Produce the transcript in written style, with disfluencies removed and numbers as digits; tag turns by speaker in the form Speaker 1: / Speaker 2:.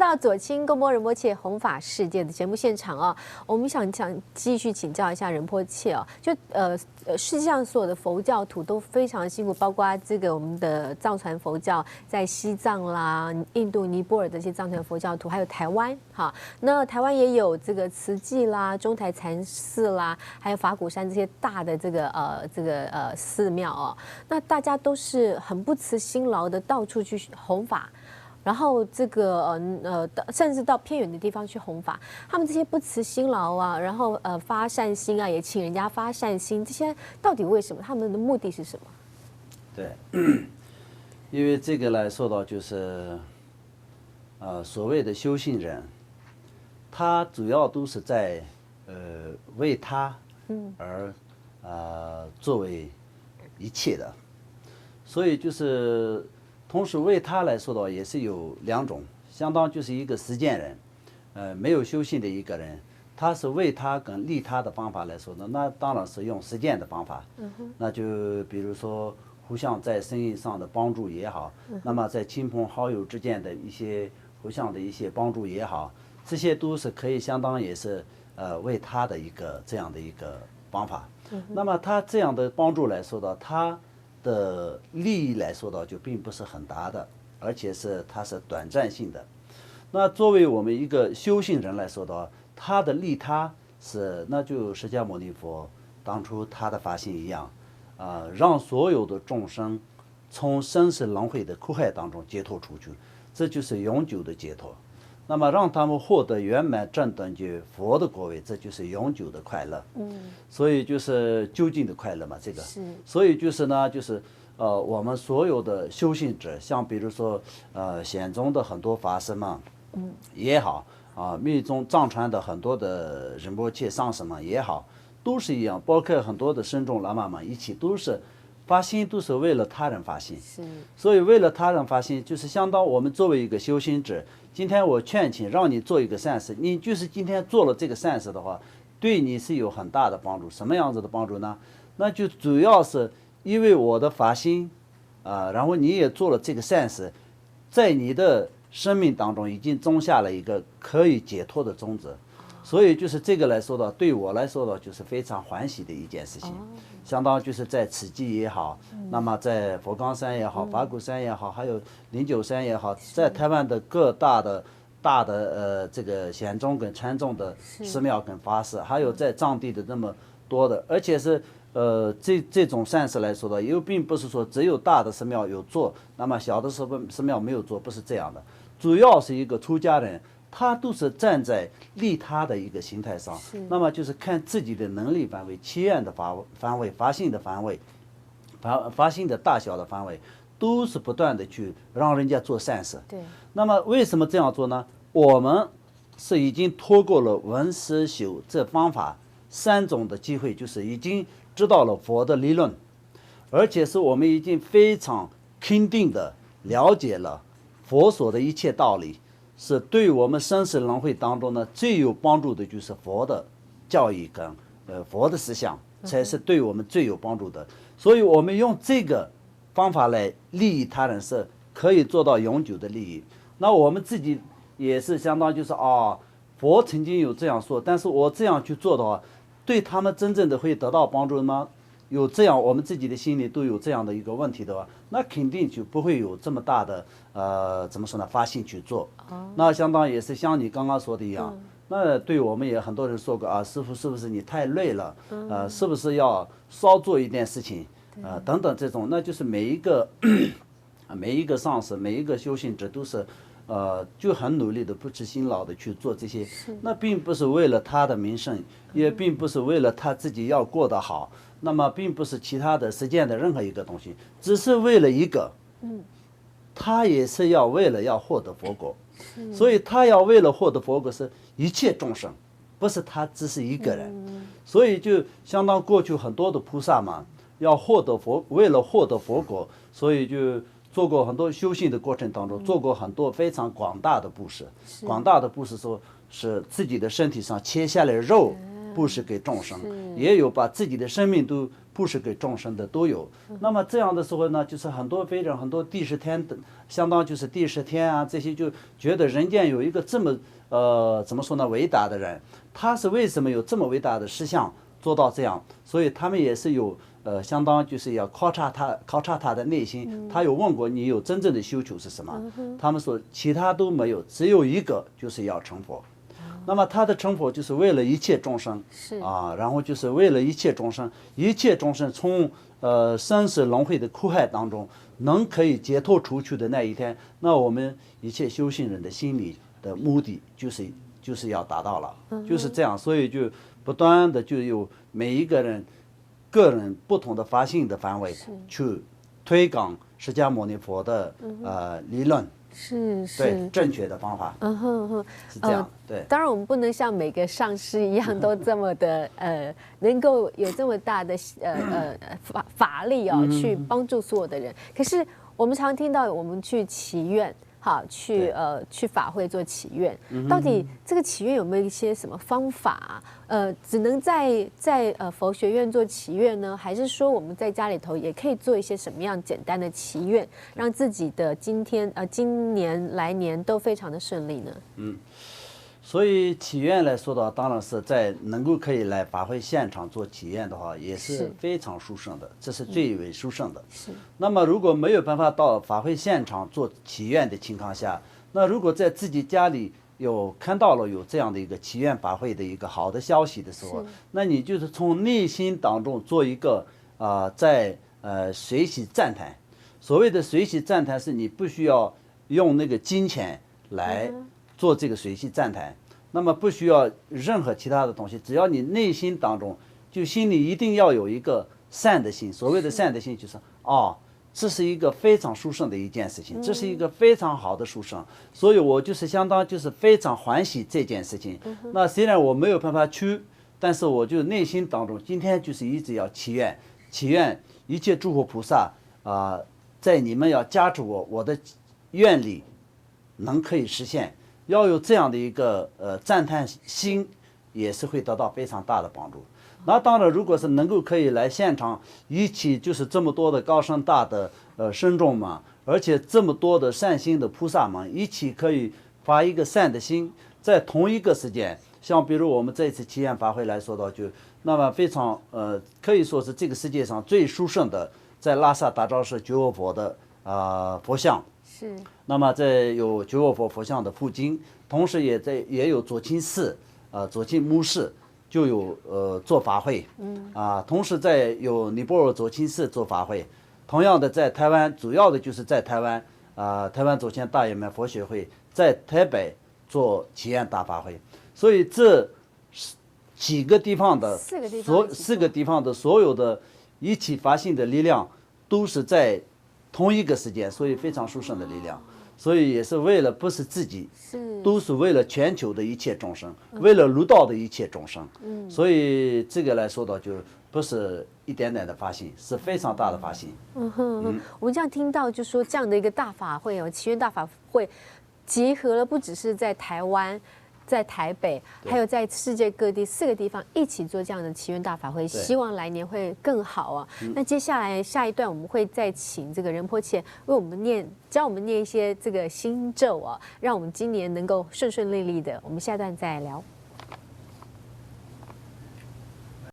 Speaker 1: 到左倾共播仁波切弘法世界的节目现场啊，我们想继续请教一下仁波切哦，世界上所有的佛教徒都非常辛苦，包括这个我们的藏传佛教在西藏啦、印度、尼泊尔的这些藏传佛教徒，还有台湾哈，那台湾也有这个慈济啦、中台禅寺啦，还有法鼓山这些大的这个寺庙哦，那大家都是很不辞辛劳的到处去弘法。然后甚至到偏远的地方去弘法，他们这些不辞辛劳啊，然后发善心啊，也请人家发善心，这些到底为什么？他们的目的是什么？
Speaker 2: 对，因为这个来说到就是所谓的修行人，他主要都是在为他而作为一切的，所以就是同时为他来说的话也是有两种，相当就是一个实践人，没有修行的一个人，他是为他跟利他的方法来说呢，那当然是用实践的方法，那就比如说互相在生意上的帮助也好，那么在亲朋好友之间的一些互相的一些帮助也好，这些都是可以相当也是为他的一个这样的一个方法。那么他这样的帮助来说的，他的利益来说的就并不是很大的，而且它是短暂性的。那作为我们一个修行人来说的话，他的利他那就释迦牟尼佛当初他的发心一样，让所有的众生从生死轮回的苦海当中解脱出去，这就是永久的解脱。那么让他们获得圆满正等觉佛的果位，这就是永久的快乐。所以就是究竟的快乐嘛，这个。所以就是呢，就是我们所有的修行者，像比如说显宗的很多法师们，也好密宗藏传的很多的仁波切上师们也好，都是一样，包括很多的僧众喇嘛们一起都是发心，都是为了他人发心。所以为了他人发心，就是相当我们作为一个修行者。今天我劝请让你做一个善事，你就是今天做了这个善事的话，对你是有很大的帮助。什么样子的帮助呢？那就主要是因为我的发心然后你也做了这个善事，在你的生命当中已经种下了一个可以解脱的种子，所以就是这个来说的，对我来说的就是非常欢喜的一件事情。相当就是在慈济也好，那么在佛冈山也好，法鼓山也好，还有灵鹫山也好，在台湾的各大的这个显宗跟禅宗的寺庙跟法师，还有在藏地的那么多的，而且是这种善事来说的，又并不是说只有大的寺庙有做，那么小的寺庙没有做，不是这样的。主要是一个出家人，他都是站在利他的一个心态上，那么就是看自己的能力范围、祈愿的范围、发心的范围、发心的大小的范围，都是不断的去让人家做善事。那么为什么这样做呢？我们是已经通过了闻思修这方法3种的机会，就是已经知道了佛的理论，而且是我们已经非常肯定的了解了佛所的一切道理，是对我们生死轮回当中呢最有帮助的，就是佛的教义跟佛的思想，才是对我们最有帮助的。所以我们用这个方法来利益他人，是可以做到永久的利益。那我们自己也是相当就是佛曾经有这样说，但是我这样去做的话，对他们真正的会得到帮助吗？有这样我们自己的心里都有这样的一个问题的话，那肯定就不会有这么大的怎么说呢，发心去做。那相当也是像你刚刚说的一样，那对我们也很多人说过师父是不是你太累了，是不是要少做一点事情等等，这种那就是每一个上师，每一个修行者都是就很努力的不辞辛劳的去做这些，那并不是为了他的名声，也并不是为了他自己要过得好，那么并不是其他的实践的任何一个东西，只是为了一个他也是为了要获得佛果，所以他要为了获得佛果是一切众生，不是他只是一个人。所以就相当过去很多的菩萨嘛，要获得为了获得佛果，所以就做过很多修行的过程当中，做过很多非常广大的布施。广大的布施说是自己的身体上切下来肉布施给众生，也有把自己的生命都布施给众生的都有。那么这样的时候呢，就是很多非人，很多第十天的，相当就是第十天啊，这些就觉得人间有一个这么怎么说呢，伟大的人，他是为什么有这么伟大的事项做到这样？所以他们也是有相当就是要考察他的内心。他有问过你有真正的需求是什么？他们说其他都没有，只有一个就是要成佛。那么他的成佛就是为了一切众生，然后就是为了一切众生，一切众生从生死轮回的苦海当中能可以解脱出去的那一天，那我们一切修行人的心理的目的就是要达到了，就是这样。所以就不断的就有每一个人个人不同的发心的范围去推广释迦牟尼佛的理论。对正确的方法，是这样。对，
Speaker 1: 当然我们不能像每个上师一样都这么的能够有这么大的法力哦，去帮助所有的人。可是我们常听到我们去祈愿。好，去法会做祈愿，到底这个祈愿有没有一些什么方法只能在佛学院做祈愿呢，还是说我们在家里头也可以做一些什么样简单的祈愿，让自己的今年来年都非常的顺利呢？
Speaker 2: 所以祈愿来说的话，当然是在能够可以来法会现场做祈愿的话，也是非常殊胜的，这是最为殊胜的。那么如果没有办法到法会现场做祈愿的情况下，那如果在自己家里有看到了有这样的一个祈愿法会的一个好的消息的时候，那你就是从内心当中做一个在随喜赞叹。所谓的随喜赞叹，是你不需要用那个金钱来做这个随喜赞叹，那么不需要任何其他的东西，只要你内心当中就心里一定要有一个善的心。所谓的善的心就是这是一个非常殊胜的一件事情，这是一个非常好的殊胜，所以我就是相当就是非常欢喜这件事情。那虽然我没有办法去，但是我就内心当中今天就是一直要祈愿一切诸佛菩萨在你们要加持我的愿力能可以实现。要有这样的一个赞叹心，也是会得到非常大的帮助。那当然，如果是能够可以来现场一起，就是这么多的高深大的僧众们，而且这么多的善心的菩萨们一起可以发一个善的心，在同一个时间，像比如我们这一次祈愿法会来说到，就那么非常可以说是这个世界上最殊胜的，在拉萨大昭寺觉沃佛的佛像。那么在有觉沃佛佛像的附近，同时也有左倾寺左倾木寺就有做法会，同时在有尼泊尔左倾寺做法会。同样的，在台湾主要的就是在台湾台湾左倾大圆满佛学会在台北做祈愿大法会。所以这几个地方的四个地方的所有的一起发心的力量都是在同一个时间，所以非常殊胜的力量。所以也是为了不是自己，都是为了全球的一切众生，为了入道的一切众生。所以这个来说到就不是一点点的发心，是非常大的发心。
Speaker 1: 我们这样听到就说这样的一个大法会祈愿大法会，结合了不只是在台湾。在台北，还有在世界各地4个地方一起做这样的祈愿大法会，希望来年会更好啊。那接下来下一段我们会再请这个仁波切为我们教我们念一些这个心咒啊，让我们今年能够顺顺利利的。我们下段再聊。